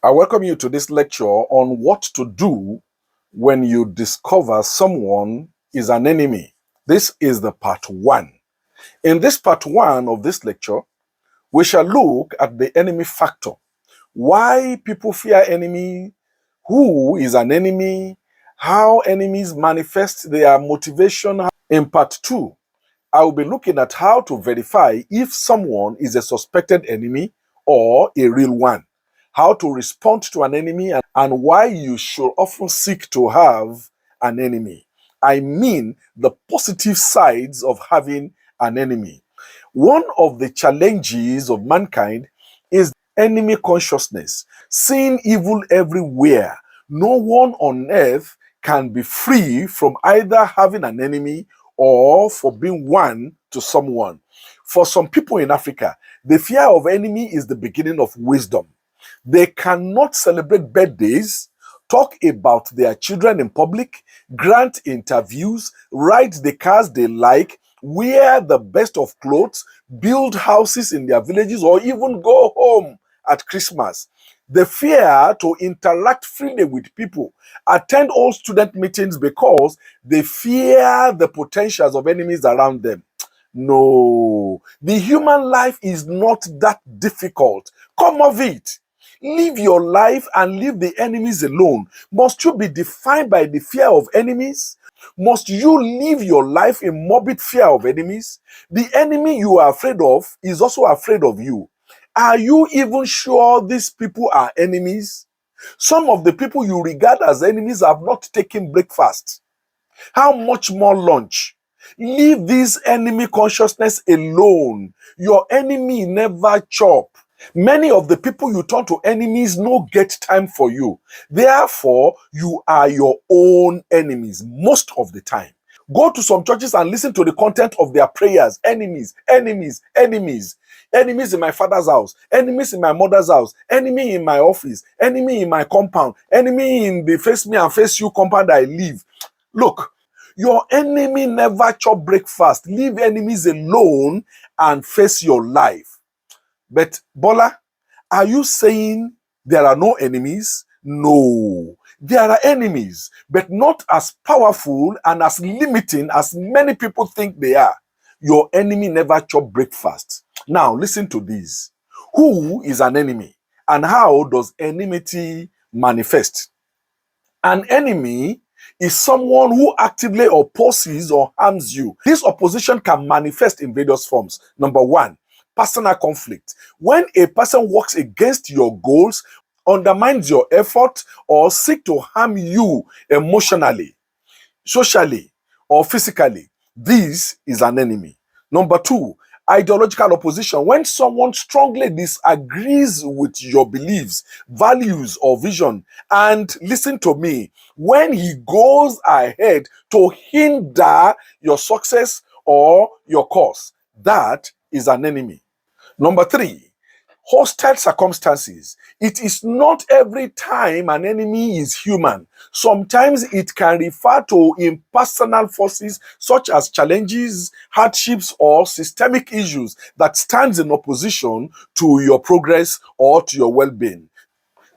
I welcome you to this lecture on what to do when you discover someone is an enemy. This is the part one. In this part one of this lecture, we shall look at the enemy factor. Why people fear enemy, who is an enemy, how enemies manifest their motivation. In part two, I will be looking at how to verify if someone is a suspected enemy or a real one, how to respond to an enemy, and why you should often seek to have an enemy. I mean the positive sides of having an enemy. One of the challenges of mankind is enemy consciousness, seeing evil everywhere. No one on earth can be free from either having an enemy or for being one to someone. For some people in Africa, the fear of enemy is the beginning of wisdom. They cannot celebrate birthdays, talk about their children in public, grant interviews, ride the cars they like, wear the best of clothes, build houses in their villages, or even go home at Christmas. The fear to interact freely with people, attend all student meetings because they fear the potentials of enemies around them. No, the human life is not that difficult. Come of it. Live your life and leave the enemies alone. Must you be defined by the fear of enemies? Must you live your life in morbid fear of enemies? The enemy you are afraid of is also afraid of you. Are you even sure these people are enemies? Some of the people you regard as enemies have not taken breakfast. How much more lunch? Leave this enemy consciousness alone. Your enemy never chop. Many of the people you turn to enemies no get time for you. Therefore, you are your own enemies most of the time. Go to some churches and listen to the content of their prayers. Enemies, enemies, enemies. Enemies in my father's house, enemies in my mother's house, enemy in my office, enemy in my compound, enemy in the face me and face you compound I live. Look, your enemy never chop breakfast. Leave enemies alone and face your life. But Bólá, are you saying there are no enemies? No. There are enemies, but not as powerful and as limiting as many people think they are. Your enemy never chop breakfast. Now, listen to this. Who is an enemy? And how does enmity manifest? An enemy is someone who actively opposes or harms you. This opposition can manifest in various forms. Number one, personal conflict. When a person works against your goals, undermines your effort, or seek to harm you emotionally, socially, or physically, this is an enemy. Number two, ideological opposition. When someone strongly disagrees with your beliefs, values, or vision, and listen to me, when he goes ahead to hinder your success or your cause, that is an enemy. Number three, hostile circumstances. It is not every time an enemy is human. Sometimes it can refer to impersonal forces such as challenges, hardships, or systemic issues that stands in opposition to your progress or to your well-being.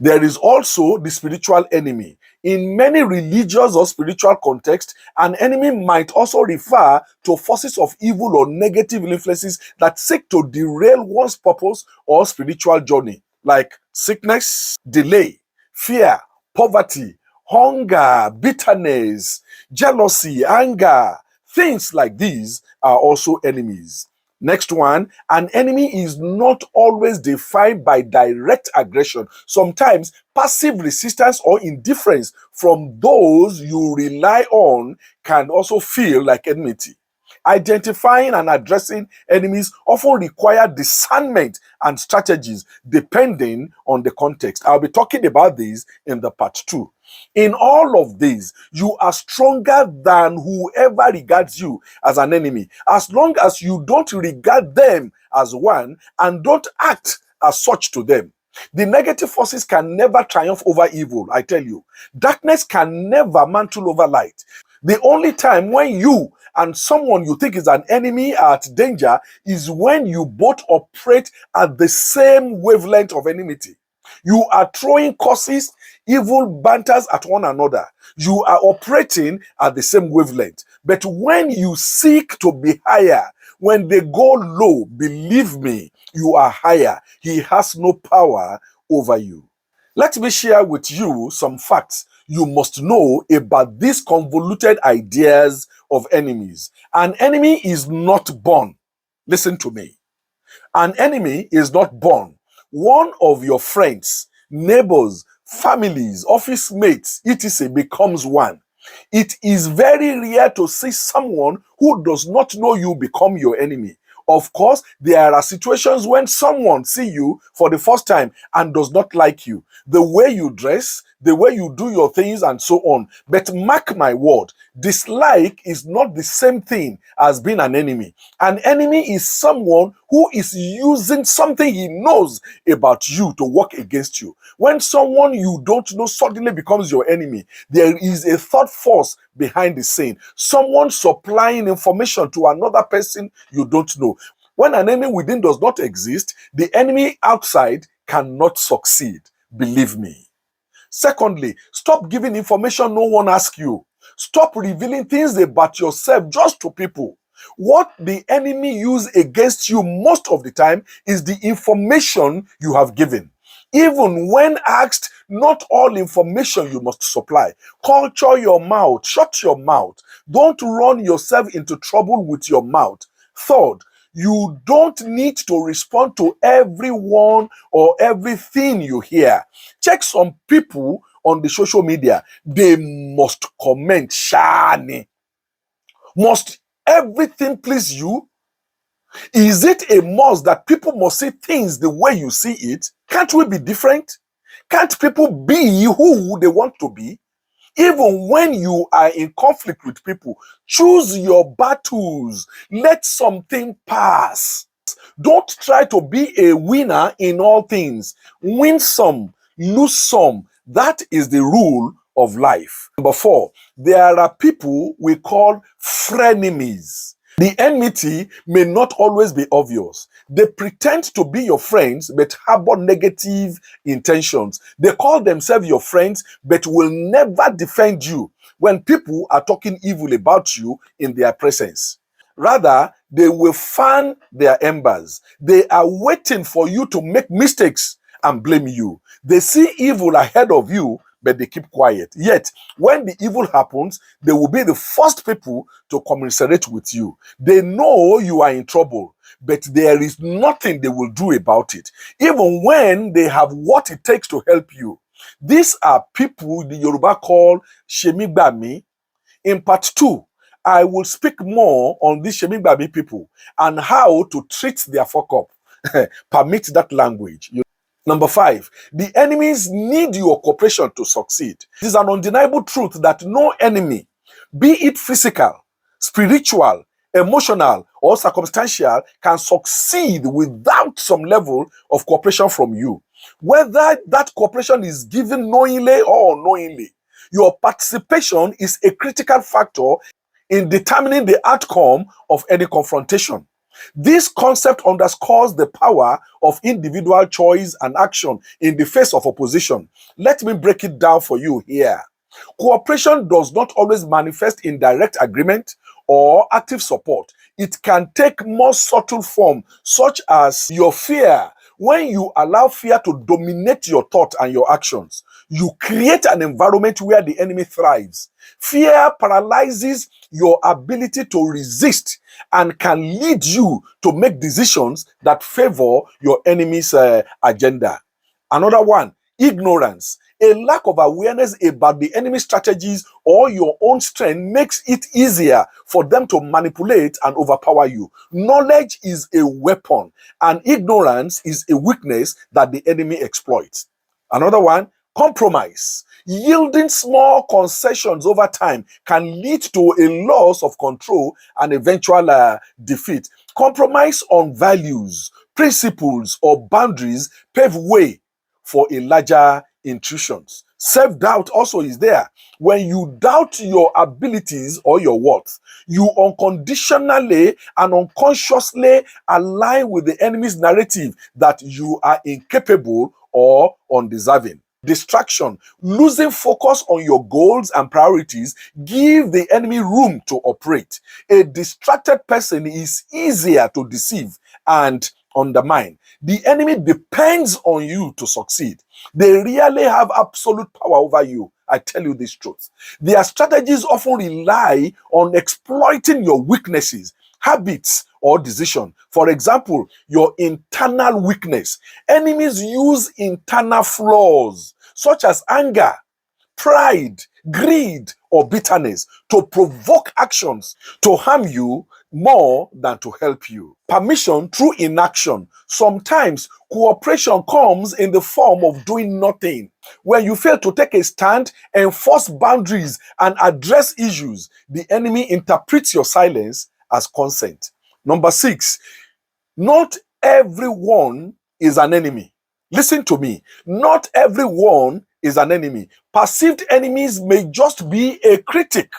There is also the spiritual enemy. In many religious or spiritual contexts, an enemy might also refer to forces of evil or negative influences that seek to derail one's purpose or spiritual journey, like sickness, delay, fear, poverty, hunger, bitterness, jealousy, anger. Things like these are also enemies. Next one, an enemy is not always defined by direct aggression. Sometimes passive resistance or indifference from those you rely on can also feel like enmity. Identifying and addressing enemies often require discernment and strategies depending on the context. I'll be talking about this in the part two. In all of this, you are stronger than whoever regards you as an enemy, as long as you don't regard them as one and don't act as such to them. The negative forces can never triumph over evil, I tell you. Darkness can never mantle over light. The only time when you and someone you think is an enemy are at danger is when you both operate at the same wavelength of enmity. You are throwing curses, evil banters at one another. You are operating at the same wavelength. But when you seek to be higher, when they go low, believe me, you are higher. He has no power over you. Let me share with you some facts you must know about these convoluted ideas of enemies. An enemy is not born. Listen to me. An enemy is not born. One of your friends, neighbors, families, office mates, etc. becomes one. It is very rare to see someone who does not know you become your enemy. Of course, there are situations when someone see you for the first time and does not like you. The way you dress, the way you do your things, and so on. But mark my word, dislike is not the same thing as being an enemy. An enemy is someone who is using something he knows about you to work against you. When someone you don't know suddenly becomes your enemy, there is a third force behind the scene. Someone supplying information to another person you don't know. When an enemy within does not exist, the enemy outside cannot succeed. Believe me. Secondly, stop giving information no one asks you. Stop revealing things about yourself just to people. What the enemy uses against you most of the time is the information you have given. Even when asked, not all information you must supply. Culture your mouth. Shut your mouth. Don't run yourself into trouble with your mouth. Third, you don't need to respond to everyone or everything you hear. Check some people on the social media. They must comment. Shani. Must everything please you? Is it a must that people must see things the way you see it? Can't we be different? Can't people be who they want to be? Even when you are in conflict with people, choose your battles. Let something pass. Don't try to be a winner in all things. Win some, lose some. That is the rule of life. Number 4, there are people we call frenemies. The enmity may not always be obvious. They pretend to be your friends but harbor negative intentions. They call themselves your friends but will never defend you when people are talking evil about you in their presence. Rather, they will fan their embers. They are waiting for you to make mistakes and blame you. They see evil ahead of you, but they keep quiet. Yet, when the evil happens, they will be the first people to commiserate with you. They know you are in trouble, but there is nothing they will do about it, even when they have what it takes to help you. These are people the Yoruba call Shemigbami. In part 2, I will speak more on these Shemigbami people and how to treat their fuck up. Permit that language. Number 5, the enemies need your cooperation to succeed. It is an undeniable truth that no enemy, be it physical, spiritual, emotional, or circumstantial, can succeed without some level of cooperation from you. Whether that cooperation is given knowingly or unknowingly, your participation is a critical factor in determining the outcome of any confrontation. This concept underscores the power of individual choice and action in the face of opposition. Let me break it down for you here. Cooperation does not always manifest in direct agreement or active support. It can take more subtle form, such as your fear. When you allow fear to dominate your thought and your actions, you create an environment where the enemy thrives. Fear paralyzes your ability to resist and can lead you to make decisions that favor your enemy's agenda. Another one, ignorance. A lack of awareness about the enemy's strategies or your own strength makes it easier for them to manipulate and overpower you. Knowledge is a weapon, and ignorance is a weakness that the enemy exploits. Another one, compromise. Yielding small concessions over time can lead to a loss of control and eventual defeat. Compromise on values, principles, or boundaries pave way for a larger intrusions. Self-doubt also is there. When you doubt your abilities or your worth, you unconditionally and unconsciously align with the enemy's narrative that you are incapable or undeserving. Distraction, losing focus on your goals and priorities, give the enemy room to operate. A distracted person is easier to deceive and undermine. The enemy depends on you to succeed. They really have absolute power over you. I tell you this truth. Their strategies often rely on exploiting your weaknesses, habits, or decision. For example, your internal weakness. Enemies use internal flaws such as anger, pride, greed, or bitterness to provoke actions to harm you more than to help you. Permission through inaction. Sometimes cooperation comes in the form of doing nothing. When you fail to take a stand, enforce boundaries, and address issues, the enemy interprets your silence as consent. Number 6, not everyone is an enemy. Listen to me. Not everyone is an enemy. Perceived enemies may just be a critic.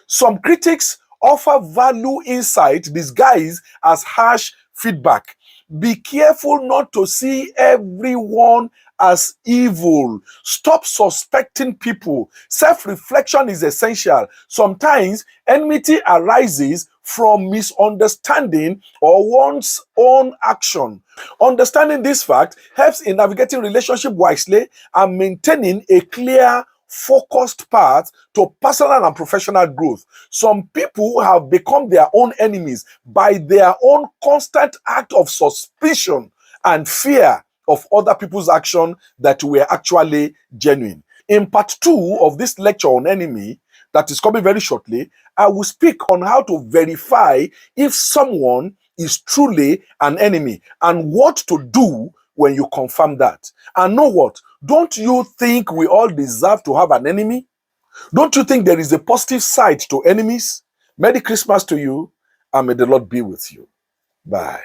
Some critics offer value insight disguised as harsh feedback. Be careful not to see everyone as evil. Stop suspecting people. Self-reflection is essential. Sometimes enmity arises from misunderstanding or one's own action. Understanding this fact helps in navigating relationship wisely and maintaining a clear, focused path to personal and professional growth. Some people have become their own enemies by their own constant act of suspicion and fear of other people's action that were actually genuine. In part 2 of this lecture on enemy, that is coming very shortly, I will speak on how to verify if someone is truly an enemy and what to do when you confirm that. And know what? Don't you think we all deserve to have an enemy? Don't you think there is a positive side to enemies? Merry Christmas to you, and may the Lord be with you. Bye.